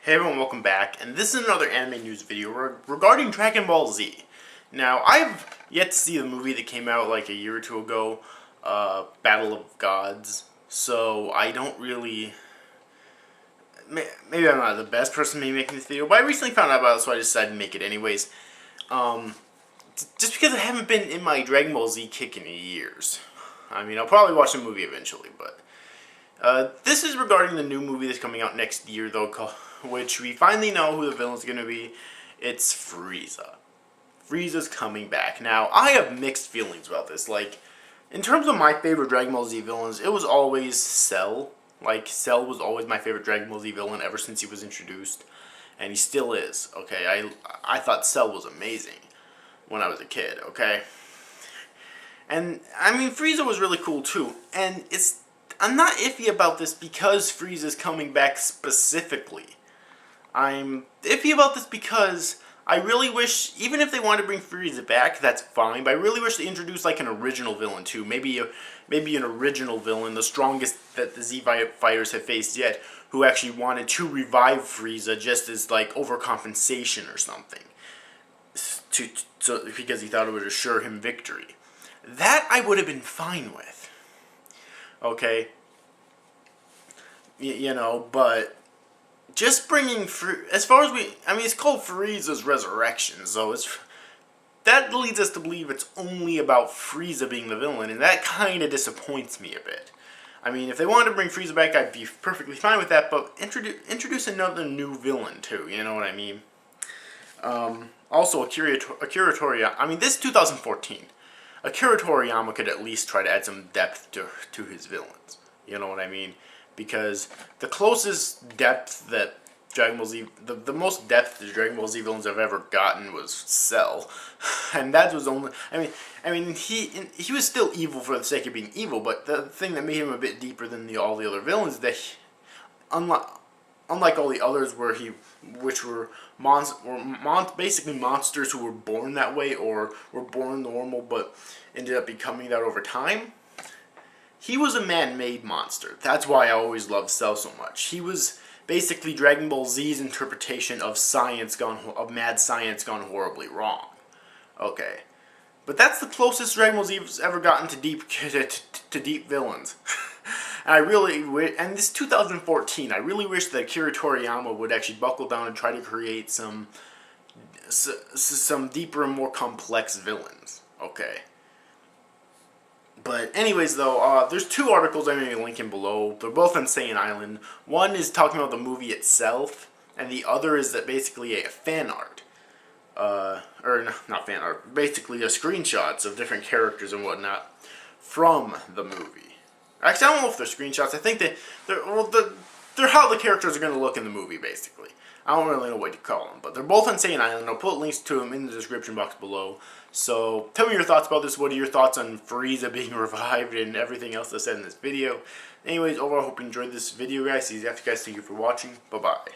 Hey everyone, welcome back, and this is another anime news video regarding Dragon Ball Z. Now, I've yet to see the movie that came out like a year or two ago, Battle of Gods, so I don't really... Maybe I'm not the best person to be making this video, but I recently found out about it, so I decided to make it anyways. Just because I haven't been in my Dragon Ball Z kick in years. I mean, I'll probably watch the movie eventually, but... this is regarding the new movie that's coming out next year, though, which we finally know who the villain's going to be. It's Freeza. Frieza's coming back. Now, I have mixed feelings about this. Like, in terms of my favorite Dragon Ball Z villains, it was always Cell. Like, Cell was always my favorite Dragon Ball Z villain ever since he was introduced. And he still is, okay? I thought Cell was amazing when I was a kid, okay? And, I mean, Freeza was really cool, too. And I'm not iffy about this because Frieza's coming back specifically. I'm iffy about this because I really wish, even if they want to bring Freeza back, that's fine, but I really wish they introduced like an original villain too. Maybe an original villain, the strongest that the Z fighters have faced yet, who actually wanted to revive Frieza just as like overcompensation or something. Because he thought it would assure him victory. That I would have been fine with. Okay? You know, but... just bringing as far as I mean, it's called Frieza's Resurrection, so that leads us to believe it's only about Frieza being the villain, and that kind of disappoints me a bit. I mean, if they wanted to bring Frieza back, I'd be perfectly fine with that, but introduce another new villain too, you know what I mean? Also, Akira Toriyama, I mean, this is 2014. Akira Toriyama could at least try to add some depth to his villains, you know what I mean? Because the closest depth that Dragon Ball Z, the most depth the Dragon Ball Z villains have ever gotten was Cell, and that was only. I mean, he was still evil for the sake of being evil, but the thing that made him a bit deeper than all the other villains is that, unlike all the others, which were basically monsters who were born that way or were born normal but ended up becoming that over time. He was a man-made monster. That's why I always loved Cell so much. He was basically Dragon Ball Z's interpretation of mad science gone horribly wrong. Okay, but that's the closest Dragon Ball Z's ever gotten to deep villains. And this is 2014. I really wish that Akira Toriyama would actually buckle down and try to create some deeper and more complex villains. Okay. But anyways, though, there's two articles I'm going to be linking below. They're both on Saiyan Island. One is talking about the movie itself, and the other is that basically a fan art. Or not fan art, basically screenshots of different characters and whatnot from the movie. Actually, I don't know if they're screenshots. I think they're how the characters are going to look in the movie, basically. I don't really know what to call them, but they're both on Saiyan Island. I'll put links to them in the description box below. So, tell me your thoughts about this. What are your thoughts on Freeza being revived and everything else I said in this video? Anyways, overall, I hope you enjoyed this video, guys. See you after, guys. Thank you for watching. Bye-bye.